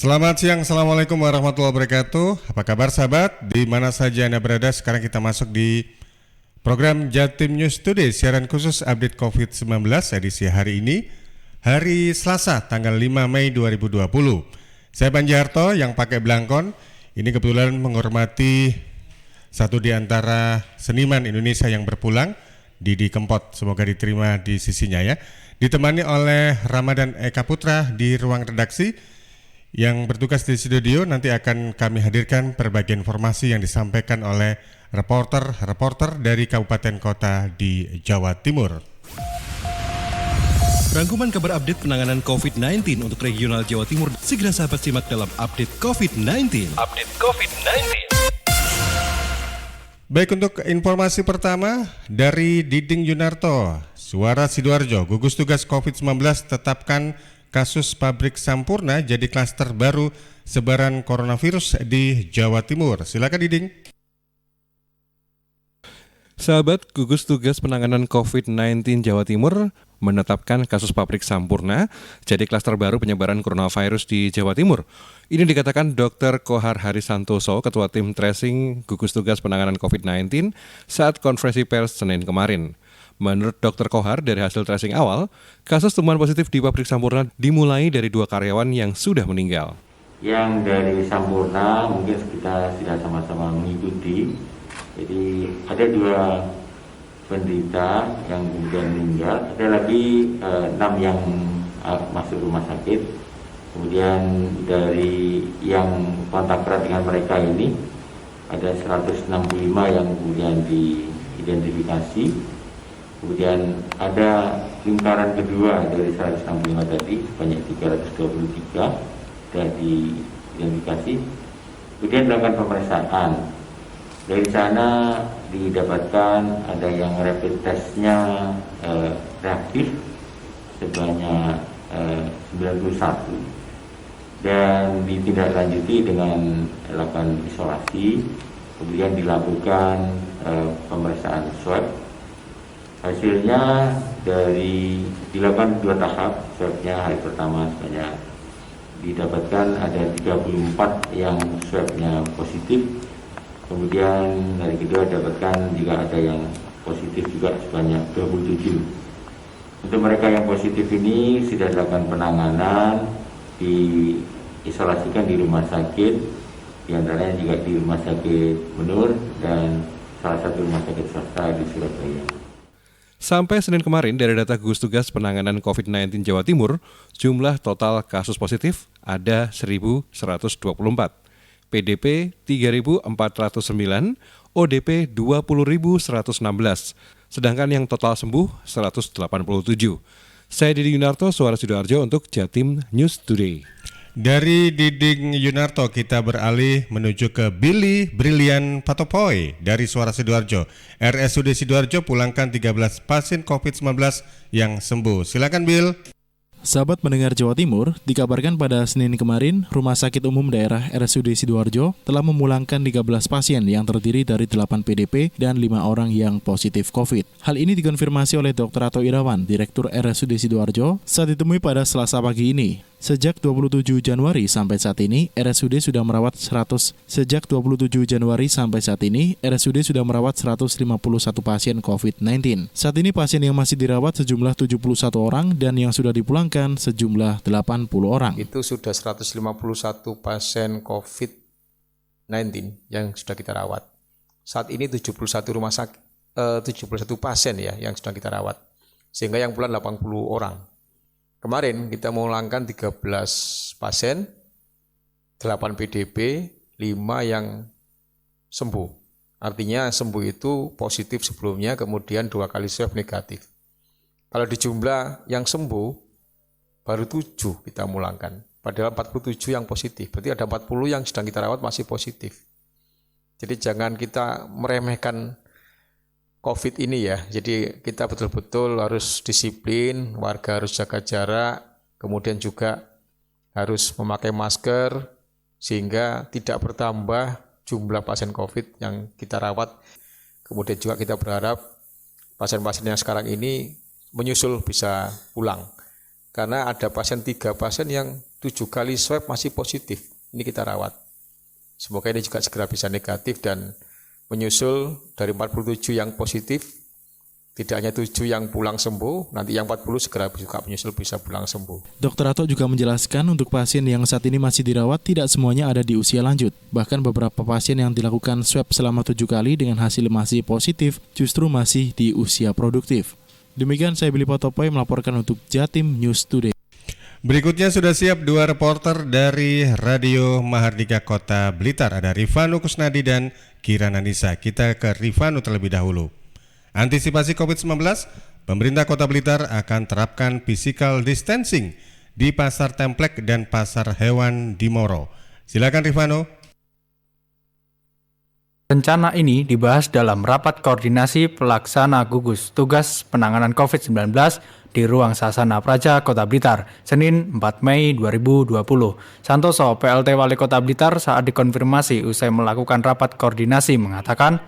Selamat siang, Assalamualaikum warahmatullahi wabarakatuh. Apa kabar sahabat? Di mana saja Anda berada, sekarang kita masuk di program Jatim News Today, siaran khusus update COVID-19 edisi hari ini, hari Selasa, tanggal 5 Mei 2020. Saya Banjarto yang pakai belangkon, ini kebetulan menghormati satu di antara seniman Indonesia yang berpulang, Didi Kempot, semoga diterima di sisinya ya. Ditemani oleh Ramadan Eka Putra di ruang redaksi. Yang bertugas di studio nanti akan kami hadirkan berbagai informasi yang disampaikan oleh reporter dari kabupaten kota di Jawa Timur. Rangkuman kabar update penanganan COVID-19 untuk regional Jawa Timur segera sahabat simak dalam update COVID-19. Baik, untuk informasi pertama dari Diding Yunarto, Suara Sidoarjo, gugus tugas COVID-19 tetapkan kasus pabrik Sampurna jadi klaster baru sebaran coronavirus di Jawa Timur. Silakan Diding. Sahabat, gugus tugas penanganan COVID-19 Jawa Timur menetapkan kasus pabrik Sampurna jadi klaster baru penyebaran coronavirus di Jawa Timur. Ini dikatakan Dr. Kohar Harisantoso, Ketua Tim Tracing Gugus Tugas Penanganan COVID-19 saat konferensi pers Senin kemarin. Menurut Dr. Kohar, dari hasil tracing awal, kasus temuan positif di pabrik Sampurna dimulai dari 2 karyawan yang sudah meninggal. Yang dari Sampurna mungkin kita sudah sama-sama mengikuti. Jadi ada 2 penderita yang kemudian meninggal, ada lagi 6 yang masuk rumah sakit. Kemudian dari yang kontak erat dengan mereka ini ada 165 yang kemudian diidentifikasi. Kemudian ada lingkaran kedua dari 165 tadi sebanyak 323 sudah diidentifikasi. Kemudian dilakukan pemeriksaan. Dari sana didapatkan ada yang rapid testnya reaktif sebanyak 91 dan ditindaklanjuti dengan melakukan isolasi. Kemudian dilakukan pemeriksaan swab. Hasilnya dilakukan 2 tahap swabnya. Hari pertama sebanyak didapatkan ada 34 yang swabnya positif. Kemudian hari kedua didapatkan juga ada yang positif juga sebanyak 27. Untuk mereka yang positif ini sudah dilakukan penanganan, diisolasikan di rumah sakit, diantaranya juga di rumah sakit Menur dan salah satu rumah sakit swasta di Surabaya. Sampai Senin kemarin, dari data gugus tugas penanganan COVID-19 Jawa Timur, jumlah total kasus positif ada 1.124, PDP 3.409, ODP 20.116, sedangkan yang total sembuh 187. Saya Didi Yunarto, Suara Sidoarjo untuk Jatim News Today. Dari Diding Yunarto kita beralih menuju ke Billy Brilian Patopoy dari Suara Sidoarjo. RSUD Sidoarjo pulangkan 13 pasien COVID-19 yang sembuh. Silakan Bill. Sahabat pendengar Jawa Timur, dikabarkan pada Senin kemarin, Rumah Sakit Umum Daerah RSUD Sidoarjo telah memulangkan 13 pasien yang terdiri dari 8 PDP dan 5 orang yang positif COVID. Hal ini dikonfirmasi oleh Dr. Ato Irawan, Direktur RSUD Sidoarjo, saat ditemui pada Selasa pagi ini. Sejak 27 Januari sampai saat ini, RSUD sudah merawat 151 pasien COVID-19. Saat ini pasien yang masih dirawat sejumlah 71 orang dan yang sudah dipulangkan sejumlah 80 orang. Itu sudah 151 pasien COVID-19 yang sudah kita rawat. Saat ini 71 pasien ya yang sudah kita rawat. Sehingga yang pulang 80 orang. Kemarin kita memulangkan 13 pasien, 8 PDP, 5 yang sembuh. Artinya sembuh itu positif sebelumnya, kemudian 2 kali swab negatif. Kalau di jumlah yang sembuh, baru 7 kita mulangkan. Padahal 47 yang positif, berarti ada 40 yang sedang kita rawat masih positif. Jadi jangan kita meremehkan COVID ini ya, jadi kita betul-betul harus disiplin, warga harus jaga jarak, kemudian juga harus memakai masker, sehingga tidak bertambah jumlah pasien COVID yang kita rawat. Kemudian juga kita berharap pasien-pasien yang sekarang ini menyusul bisa pulang. Karena ada 3 pasien yang 7 kali swab masih positif. Ini kita rawat. Semoga ini juga segera bisa negatif dan menyusul dari 47 yang positif. Tidak hanya 7 yang pulang sembuh, nanti yang 40 segera juga menyusul bisa pulang sembuh. Dr. Ato juga menjelaskan untuk pasien yang saat ini masih dirawat tidak semuanya ada di usia lanjut. Bahkan beberapa pasien yang dilakukan swab selama 7 kali dengan hasil masih positif justru masih di usia produktif. Demikian saya Billy Potopoy melaporkan untuk Jatim News Today. Berikutnya sudah siap 2 reporter dari Radio Mahardika Kota Blitar. Ada Rifanu Kusnadi dan Kirana Nisa. Kita ke Rifanu terlebih dahulu. Antisipasi COVID-19, pemerintah Kota Blitar akan terapkan physical distancing di Pasar Templek dan Pasar Hewan di Moro. Silakan Rifano. Rencana ini dibahas dalam rapat koordinasi pelaksana gugus tugas penanganan COVID-19 di Ruang Sasana Praja Kota Blitar, Senin 4 Mei 2020. Santoso, PLT Wali Kota Blitar saat dikonfirmasi usai melakukan rapat koordinasi mengatakan,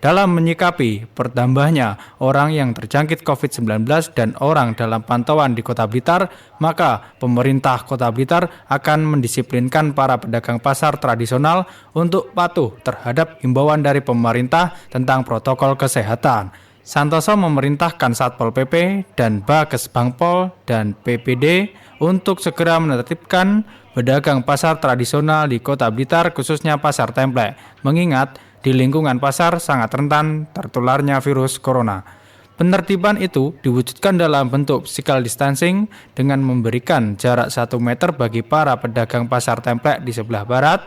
dalam menyikapi bertambahnya orang yang terjangkit COVID-19 dan orang dalam pantauan di Kota Blitar, maka pemerintah Kota Blitar akan mendisiplinkan para pedagang pasar tradisional untuk patuh terhadap himbauan dari pemerintah tentang protokol kesehatan. Santoso memerintahkan Satpol PP dan Bakes Bangpol dan PPD untuk segera menertibkan pedagang pasar tradisional di Kota Blitar khususnya Pasar Templek, mengingat di lingkungan pasar sangat rentan tertularnya virus corona. Penertiban itu diwujudkan dalam bentuk physical distancing dengan memberikan jarak 1 meter bagi para pedagang pasar Templek di sebelah barat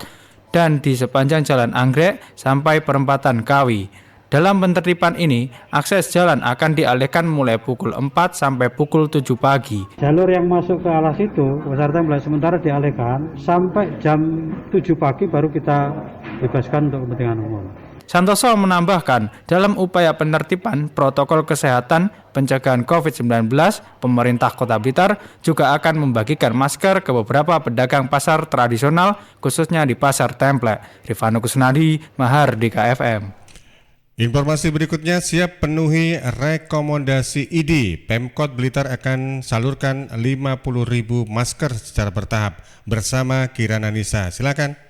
dan di sepanjang Jalan Anggrek sampai perempatan Kawi. Dalam penertiban ini, akses jalan akan dialihkan mulai pukul 4 sampai pukul 7 pagi. Jalur yang masuk ke alas itu, Pasar Templek sementara dialihkan sampai jam 7 pagi baru kita bebaskan untuk kepentingan umum. Santoso menambahkan, dalam upaya penertiban protokol kesehatan pencegahan COVID-19, pemerintah Kota Blitar juga akan membagikan masker ke beberapa pedagang pasar tradisional, khususnya di Pasar Templek. Rifanu Kusnadi, Mahardika FM. Informasi berikutnya, siap penuhi rekomendasi ID. Pemkot Blitar akan salurkan 50.000 masker secara bertahap bersama Kirana Nisa. Silakan.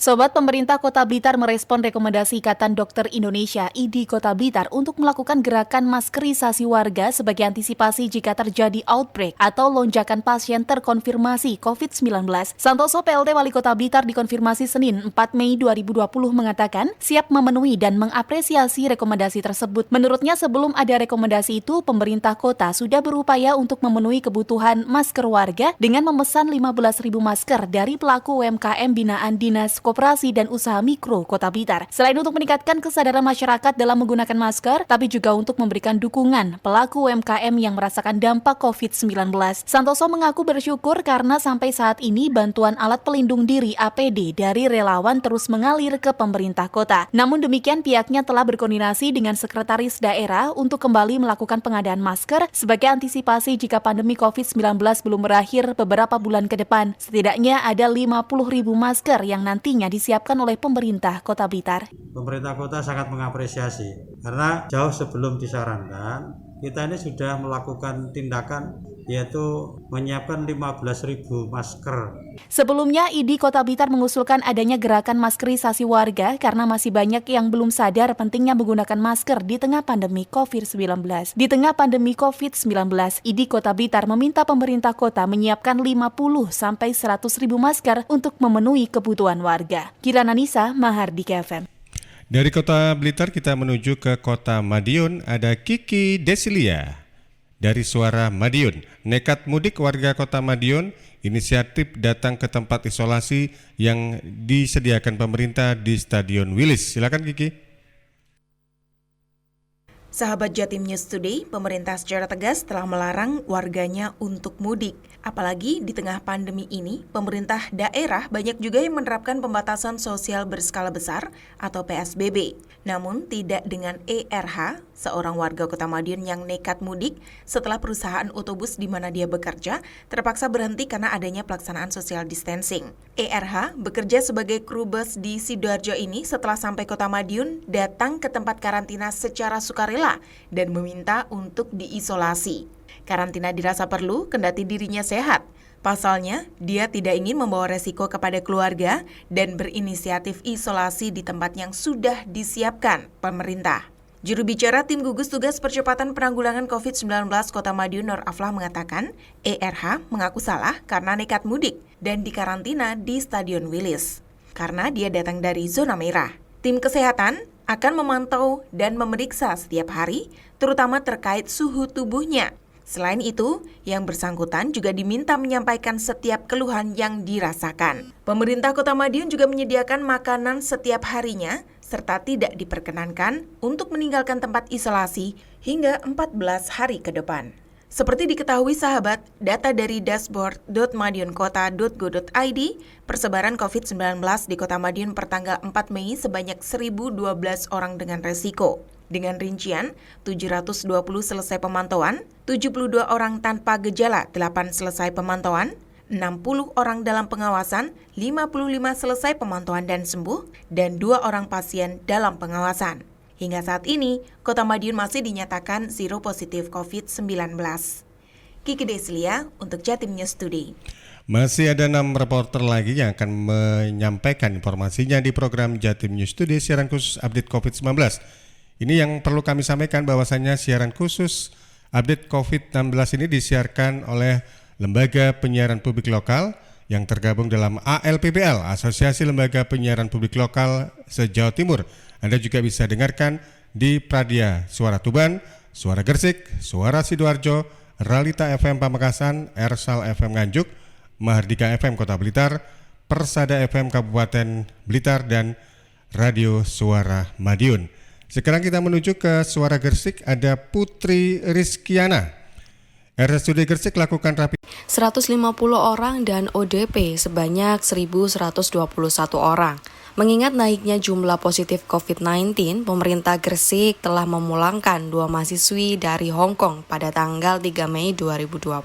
Sobat, pemerintah Kota Blitar merespon rekomendasi Ikatan Dokter Indonesia (IDI) Kota Blitar untuk melakukan gerakan maskerisasi warga sebagai antisipasi jika terjadi outbreak atau lonjakan pasien terkonfirmasi COVID-19. Santoso, PLT Wali Kota Blitar dikonfirmasi Senin 4 Mei 2020 mengatakan siap memenuhi dan mengapresiasi rekomendasi tersebut. Menurutnya sebelum ada rekomendasi itu, pemerintah kota sudah berupaya untuk memenuhi kebutuhan masker warga dengan memesan 15.000 masker dari pelaku UMKM binaan Dinas Koperasi dan Usaha Mikro Kota Blitar. Selain untuk meningkatkan kesadaran masyarakat dalam menggunakan masker, tapi juga untuk memberikan dukungan pelaku UMKM yang merasakan dampak COVID-19. Santoso mengaku bersyukur karena sampai saat ini bantuan alat pelindung diri APD dari relawan terus mengalir ke pemerintah kota. Namun demikian, pihaknya telah berkoordinasi dengan sekretaris daerah untuk kembali melakukan pengadaan masker sebagai antisipasi jika pandemi COVID-19 belum berakhir beberapa bulan ke depan. Setidaknya ada 50.000 masker yang nantinya disiapkan oleh pemerintah Kota Blitar. Pemerintah kota sangat mengapresiasi karena jauh sebelum disarankan, kita ini sudah melakukan tindakan yaitu menyiapkan 15.000 masker. Sebelumnya, IDI Kota Blitar mengusulkan adanya gerakan maskerisasi warga karena masih banyak yang belum sadar pentingnya menggunakan masker di tengah pandemi COVID-19. Di tengah pandemi COVID-19, IDI Kota Blitar meminta pemerintah kota menyiapkan 50-100.000 masker untuk memenuhi kebutuhan warga. Kirana Nisa, Mahardika FM. Dari Kota Blitar kita menuju ke Kota Madiun, ada Kiki Desilia. Dari Suara Madiun, nekat mudik warga Kota Madiun, inisiatif datang ke tempat isolasi yang disediakan pemerintah di Stadion Wilis. Silakan Kiki. Sahabat Jatim News Today, pemerintah secara tegas telah melarang warganya untuk mudik. Apalagi di tengah pandemi ini, pemerintah daerah banyak juga yang menerapkan pembatasan sosial berskala besar atau PSBB. Namun tidak dengan ERH, seorang warga Kota Madiun yang nekat mudik setelah perusahaan otobus di mana dia bekerja terpaksa berhenti karena adanya pelaksanaan social distancing. ERH bekerja sebagai kru bus di Sidoarjo ini setelah sampai Kota Madiun datang ke tempat karantina secara sukarela dan meminta untuk diisolasi. Karantina dirasa perlu kendati dirinya sehat. Pasalnya, dia tidak ingin membawa resiko kepada keluarga dan berinisiatif isolasi di tempat yang sudah disiapkan pemerintah. Juru bicara Tim Gugus Tugas Percepatan Penanggulangan COVID-19 Kota Madiun Nur Aflah mengatakan, ERH mengaku salah karena nekat mudik dan dikarantina di Stadion Wilis. Karena dia datang dari zona merah. Tim kesehatan akan memantau dan memeriksa setiap hari, terutama terkait suhu tubuhnya. Selain itu, yang bersangkutan juga diminta menyampaikan setiap keluhan yang dirasakan. Pemerintah Kota Madiun juga menyediakan makanan setiap harinya, serta tidak diperkenankan untuk meninggalkan tempat isolasi hingga 14 hari ke depan. Seperti diketahui sahabat, data dari dashboard.madiunkota.go.id, persebaran COVID-19 di Kota Madiun pertanggal 4 Mei sebanyak 1.012 orang dengan resiko. Dengan rincian, 720 selesai pemantauan, 72 orang tanpa gejala, 8 selesai pemantauan, 60 orang dalam pengawasan, 55 selesai pemantauan dan sembuh, dan 2 orang pasien dalam pengawasan. Hingga saat ini, Kota Madiun masih dinyatakan zero positif COVID-19. Kiki Deslia untuk Jatim News Today. Masih ada 6 reporter lagi yang akan menyampaikan informasinya di program Jatim News Today siaran khusus update COVID-19. Ini yang perlu kami sampaikan bahwasannya siaran khusus update COVID-19 ini disiarkan oleh Lembaga Penyiaran Publik Lokal yang tergabung dalam ALPPL, Asosiasi Lembaga Penyiaran Publik Lokal se-Jawa Timur. Anda juga bisa dengarkan di Pradia Suara Tuban, Suara Gresik, Suara Sidoarjo, Realita FM Pamekasan, Ersal FM Nganjuk, Mahardika FM Kota Blitar, Persada FM Kabupaten Blitar, dan Radio Suara Madiun. Sekarang kita menuju ke Suara Gresik, ada Putri Rizkiana. RSUD Gresik lakukan rapid 150 orang dan ODP sebanyak 1.121 orang. Mengingat naiknya jumlah positif COVID-19, pemerintah Gresik telah memulangkan 2 mahasiswi dari Hong Kong pada tanggal 3 Mei 2020.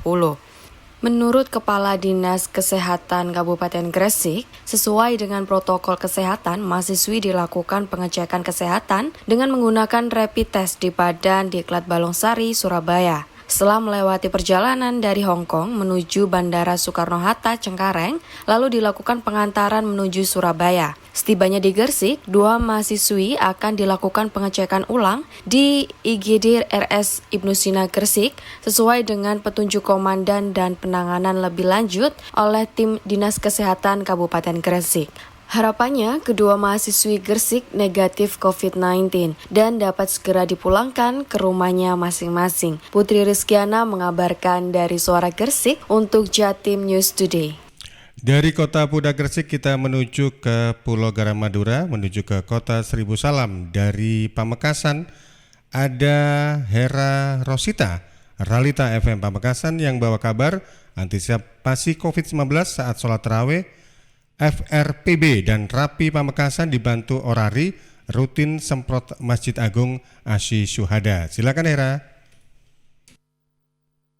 Menurut Kepala Dinas Kesehatan Kabupaten Gresik, sesuai dengan protokol kesehatan, mahasiswi dilakukan pengecekan kesehatan dengan menggunakan rapid test di Badan Diklat Balongsari, Surabaya. Setelah melewati perjalanan dari Hong Kong menuju Bandara Soekarno-Hatta, Cengkareng, lalu dilakukan pengantaran menuju Surabaya. Setibanya di Gresik, 2 mahasiswi akan dilakukan pengecekan ulang di IGD RS Ibnu Sina Gresik sesuai dengan petunjuk komandan dan penanganan lebih lanjut oleh tim Dinas Kesehatan Kabupaten Gresik. Harapannya, kedua mahasiswi Gresik negatif COVID-19 dan dapat segera dipulangkan ke rumahnya masing-masing. Putri Rizkiana mengabarkan dari Suara Gresik untuk Jatim News Today. Dari Kota Pudak Gresik kita menuju ke Pulau Garam Madura, menuju ke Kota Seribu Salam. Dari Pamekasan ada Hera Rosita, Realita FM Pamekasan yang bawa kabar antisipasi COVID-19 saat sholat tarawih. FRPB dan Rapi Pamekasan dibantu Orari rutin semprot Masjid Agung Asy Syuhada. Silakan Hera.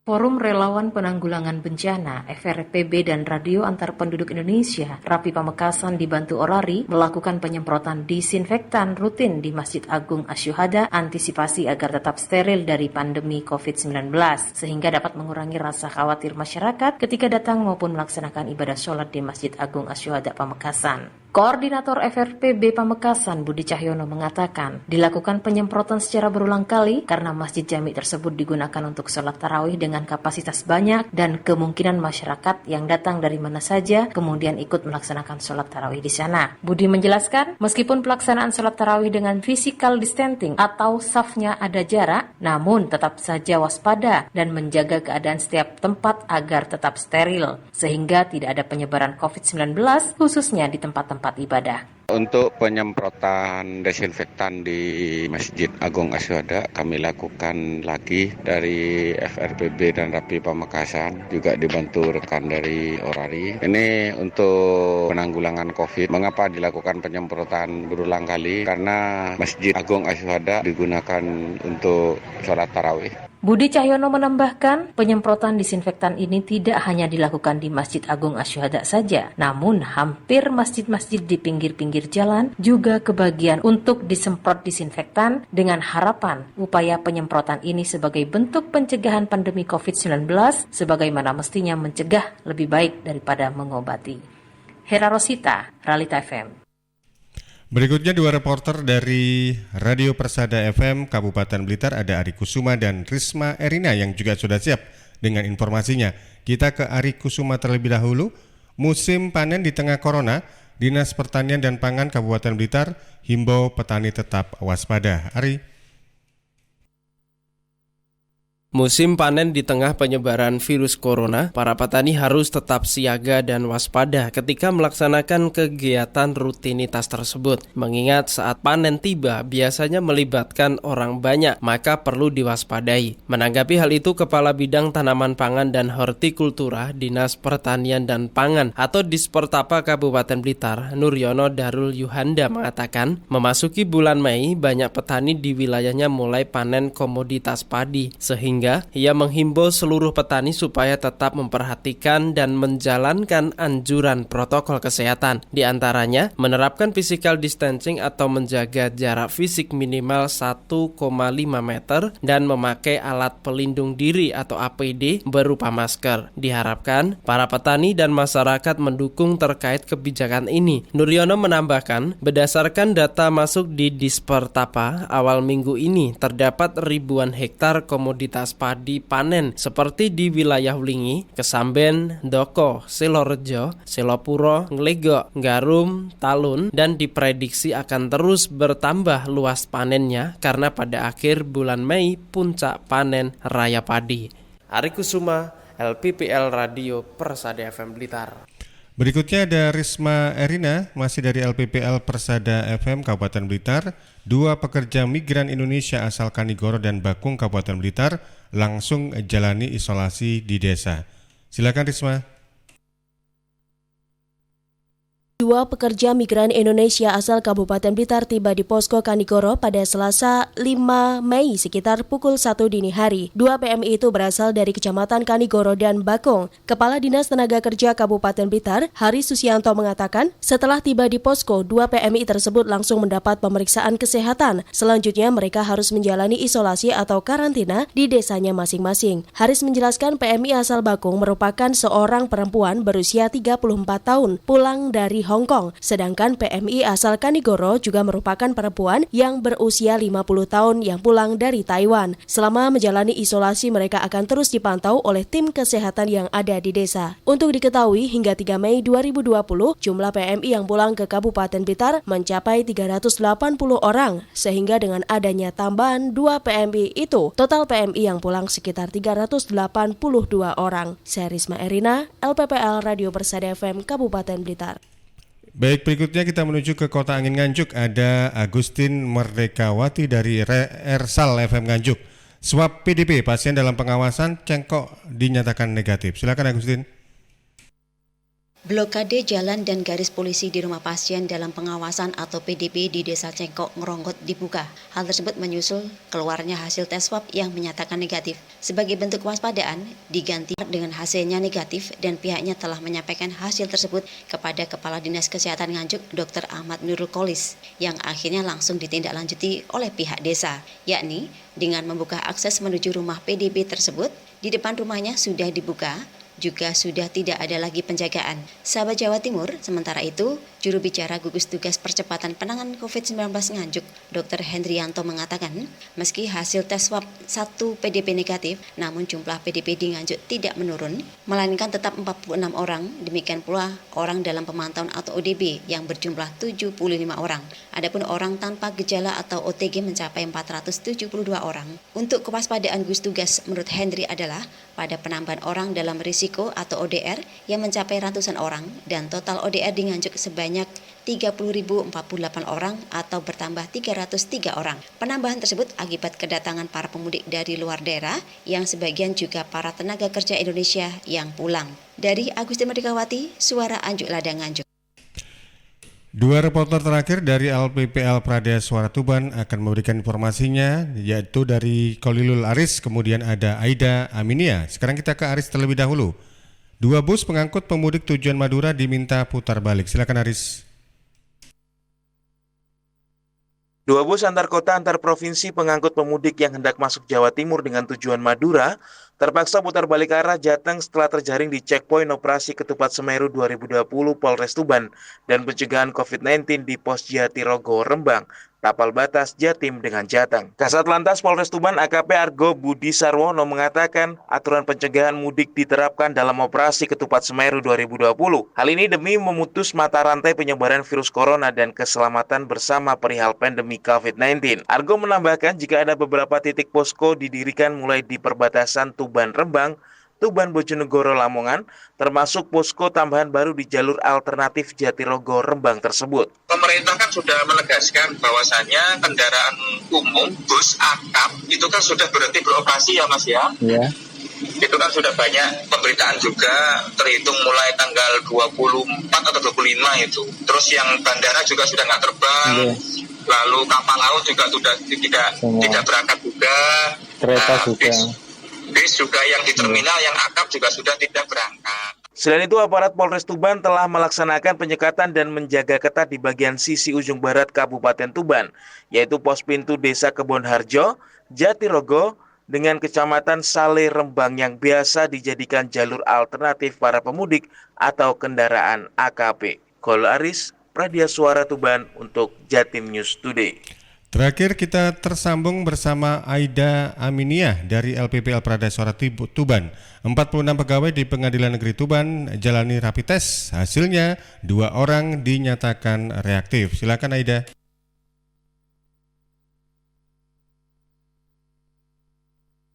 Forum Relawan Penanggulangan Bencana FRPB dan Radio Antar Penduduk Indonesia Rapi Pamekasan dibantu Orari melakukan penyemprotan disinfektan rutin di Masjid Agung Asy Syuhada antisipasi agar tetap steril dari pandemi COVID-19 sehingga dapat mengurangi rasa khawatir masyarakat ketika datang maupun melaksanakan ibadah sholat di Masjid Agung Asy Syuhada Pamekasan. Koordinator FRPB Pamekasan Budi Cahyono mengatakan dilakukan penyemprotan secara berulang kali karena masjid jami tersebut digunakan untuk sholat tarawih dengan kapasitas banyak dan kemungkinan masyarakat yang datang dari mana saja kemudian ikut melaksanakan sholat tarawih di sana. Budi menjelaskan, meskipun pelaksanaan sholat tarawih dengan physical distancing atau safnya ada jarak, namun tetap saja waspada dan menjaga keadaan setiap tempat agar tetap steril sehingga tidak ada penyebaran COVID-19 khususnya di tempat-tempat ibadah. Untuk penyemprotan desinfektan di Masjid Agung Asy Syuhada kami lakukan lagi dari FRPB dan Rapi Pamekasan, juga dibantu rekan dari Orari. Ini untuk penanggulangan COVID. Mengapa dilakukan penyemprotan berulang kali? Karena Masjid Agung Asy Syuhada digunakan untuk sholat tarawih. Budi Cahyono menambahkan, penyemprotan disinfektan ini tidak hanya dilakukan di Masjid Agung Asyuhada saja, namun hampir masjid-masjid di pinggir-pinggir jalan juga kebagian untuk disemprot disinfektan dengan harapan upaya penyemprotan ini sebagai bentuk pencegahan pandemi COVID-19 sebagaimana mestinya mencegah lebih baik daripada mengobati. Hera Rosita, Realita FM. Berikutnya dua reporter dari Radio Persada FM Kabupaten Blitar, ada Ari Kusuma dan Risma Erina yang juga sudah siap dengan informasinya. Kita ke Ari Kusuma terlebih dahulu. Musim panen di tengah corona, Dinas Pertanian dan Pangan Kabupaten Blitar himbau petani tetap waspada. Ari. Musim panen di tengah penyebaran virus corona, para petani harus tetap siaga dan waspada ketika melaksanakan kegiatan rutinitas tersebut. Mengingat saat panen tiba biasanya melibatkan orang banyak, maka perlu diwaspadai. Menanggapi hal itu, Kepala Bidang Tanaman Pangan dan Hortikultura Dinas Pertanian dan Pangan atau Dispertapa Kabupaten Blitar, Nuryono Darul Yuhanda mengatakan, memasuki bulan Mei banyak petani di wilayahnya mulai panen komoditas padi, sehingga ia menghimbau seluruh petani supaya tetap memperhatikan dan menjalankan anjuran protokol kesehatan. Di antaranya, menerapkan physical distancing atau menjaga jarak fisik minimal 1,5 meter dan memakai alat pelindung diri atau APD berupa masker. Diharapkan para petani dan masyarakat mendukung terkait kebijakan ini. Nuryono menambahkan, berdasarkan data masuk di Dispertapa, awal minggu ini terdapat ribuan hektar komoditas padi panen seperti di wilayah Wlingi, Kesamben, Doko, Silorejo, Silopuro, Nglego, Garum, Talun, dan diprediksi akan terus bertambah luas panennya karena pada akhir bulan Mei puncak panen raya padi. Ari Kusuma, LPPL Radio Persada FM Blitar. Berikutnya ada Risma Erina, masih dari LPPL Persada FM Kabupaten Blitar. Dua pekerja migran Indonesia asal Kanigoro dan Bakung Kabupaten Blitar langsung jalani isolasi di desa. Silakan Risma. Dua pekerja migran Indonesia asal Kabupaten Blitar tiba di Posko Kanigoro pada Selasa 5 Mei sekitar pukul 1 dini hari. Dua PMI itu berasal dari Kecamatan Kanigoro dan Bakung. Kepala Dinas Tenaga Kerja Kabupaten Blitar, Hari Susianto mengatakan, setelah tiba di Posko, dua PMI tersebut langsung mendapat pemeriksaan kesehatan. Selanjutnya mereka harus menjalani isolasi atau karantina di desanya masing-masing. Haris menjelaskan PMI asal Bakung merupakan seorang perempuan berusia 34 tahun, pulang dari Hong Kong, sedangkan PMI asal Kanigoro juga merupakan perempuan yang berusia 50 tahun yang pulang dari Taiwan. Selama menjalani isolasi, mereka akan terus dipantau oleh tim kesehatan yang ada di desa. Untuk diketahui, hingga 3 Mei 2020, jumlah PMI yang pulang ke Kabupaten Blitar mencapai 380 orang, sehingga dengan adanya tambahan 2 PMI itu, total PMI yang pulang sekitar 382 orang. Saya Risma Erina, LPPL Radio Persada FM Kabupaten Blitar. Baik, berikutnya kita menuju ke Kota Angin Nganjuk. Ada Agustin Merdekawati dari Ersal FM Nganjuk. Swab PDP, pasien dalam pengawasan cengkok dinyatakan negatif. Silakan Agustin. Blokade jalan dan garis polisi di rumah pasien dalam pengawasan atau PDP di Desa Cengkok Ngeronggot dibuka. Hal tersebut menyusul keluarnya hasil tes swab yang menyatakan negatif. Sebagai bentuk kewaspadaan, diganti dengan hasilnya negatif dan pihaknya telah menyampaikan hasil tersebut kepada Kepala Dinas Kesehatan Nganjuk Dr. Ahmad Nurul Qolis yang akhirnya langsung ditindaklanjuti oleh pihak desa, yakni dengan membuka akses menuju rumah PDP tersebut. Di depan rumahnya sudah dibuka, juga sudah tidak ada lagi penjagaan. Sahabat Jawa Timur, sementara itu, juru bicara gugus tugas percepatan penanganan COVID-19 Nganjuk, Dr. Hendrianto mengatakan, meski hasil tes swab 1 PDP negatif, namun jumlah PDP di Nganjuk tidak menurun, melainkan tetap 46 orang, demikian pula orang dalam pemantauan atau ODB yang berjumlah 75 orang. Adapun orang tanpa gejala atau OTG mencapai 472 orang. Untuk kewaspadaan gugus tugas menurut Hendri adalah pada penambahan orang dalam risiko atau ODR yang mencapai ratusan orang dan total ODR di Nganjuk sebanyak 30.048 orang atau bertambah 303 orang. Penambahan tersebut akibat kedatangan para pemudik dari luar daerah yang sebagian juga para tenaga kerja Indonesia yang pulang. Dari Agustin Merdekawati, Suara Anjuk Ladang Nganjuk. Dua reporter terakhir dari LPPL Pradaya Suara Tuban akan memberikan informasinya, yaitu dari Kolilul Aris, kemudian ada Aida Aminia. Sekarang kita ke Aris terlebih dahulu. Dua bus pengangkut pemudik tujuan Madura diminta putar balik. Silakan Aris. Dua bus antar kota antar provinsi pengangkut pemudik yang hendak masuk Jawa Timur dengan tujuan Madura terpaksa putar balik arah Jateng setelah terjaring di checkpoint operasi Ketupat Semeru 2020 Polres Tuban dan pencegahan COVID-19 di Pos Jatirogo Rembang, tapal batas Jatim dengan Jateng. Kasat Lantas Polres Tuban AKP Argo Budi Sarwono mengatakan aturan pencegahan mudik diterapkan dalam operasi Ketupat Semeru 2020. Hal ini demi memutus mata rantai penyebaran virus corona dan keselamatan bersama perihal pandemi COVID-19. Argo menambahkan jika ada beberapa titik posko didirikan mulai di perbatasan Tuban Rembang, Tuban Bojonegoro Lamongan, termasuk posko tambahan baru di jalur alternatif Jatirogo Rembang tersebut. Pemerintah kan sudah menegaskan bahwasannya kendaraan umum, bus, akap, itu kan sudah berhenti beroperasi ya Mas ya? Iya. Itu kan sudah banyak pemberitaan juga, terhitung mulai tanggal 24 atau 25 itu. Terus yang bandara juga sudah nggak terbang, lalu kapal laut juga sudah tidak berangkat juga. Kereta juga. Bis juga yang di terminal yang akap juga sudah tidak berangkat. Selain itu, aparat Polres Tuban telah melaksanakan penyekatan dan menjaga ketat di bagian sisi ujung barat Kabupaten Tuban, yaitu pos pintu Desa Kebonharjo, Jatirogo, dengan Kecamatan Sale Rembang yang biasa dijadikan jalur alternatif para pemudik atau kendaraan AKP. Kol Aris, Pradaya Suara Tuban untuk Jatim News Today. Terakhir kita tersambung bersama Aida Aminia dari LPPL Pradaya Suara Tuban. 46 pegawai di Pengadilan Negeri Tuban jalani rapid test. Hasilnya 2 orang dinyatakan reaktif. Silakan Aida.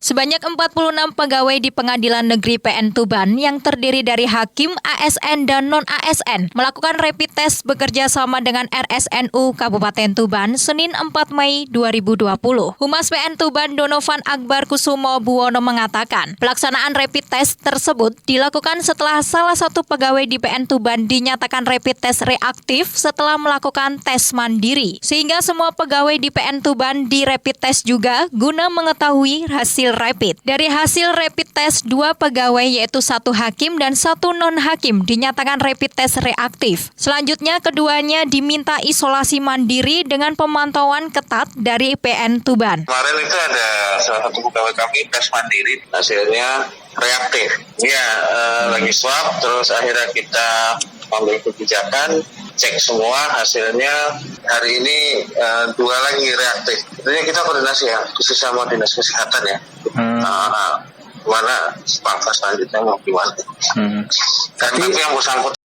Sebanyak 46 pegawai di Pengadilan Negeri PN Tuban yang terdiri dari hakim, ASN, dan non-ASN melakukan rapid test bekerja sama dengan RSNU Kabupaten Tuban Senin 4 Mei 2020. Humas PN Tuban Donovan Akbar Kusumo Buwono mengatakan pelaksanaan rapid test tersebut dilakukan setelah salah satu pegawai di PN Tuban dinyatakan rapid test reaktif setelah melakukan tes mandiri. Sehingga semua pegawai di PN Tuban di rapid test juga guna mengetahui hasil rapid. Dari hasil rapid test, 2 pegawai yaitu 1 hakim dan 1 non-hakim dinyatakan rapid test reaktif. Selanjutnya keduanya diminta isolasi mandiri dengan pemantauan ketat dari PN Tuban. Kemarin itu ada salah satu pegawai kami tes mandiri, hasilnya reaktif. Ya, lagi swab, terus akhirnya kita ambil kebijakan, cek semua hasilnya hari ini 2 lagi reaktif. Jadi kita koordinasi ya, khusus sama dinas kesehatan ya. Mana langkah selanjutnya mau gimana? Dan tapi yang bersangkutan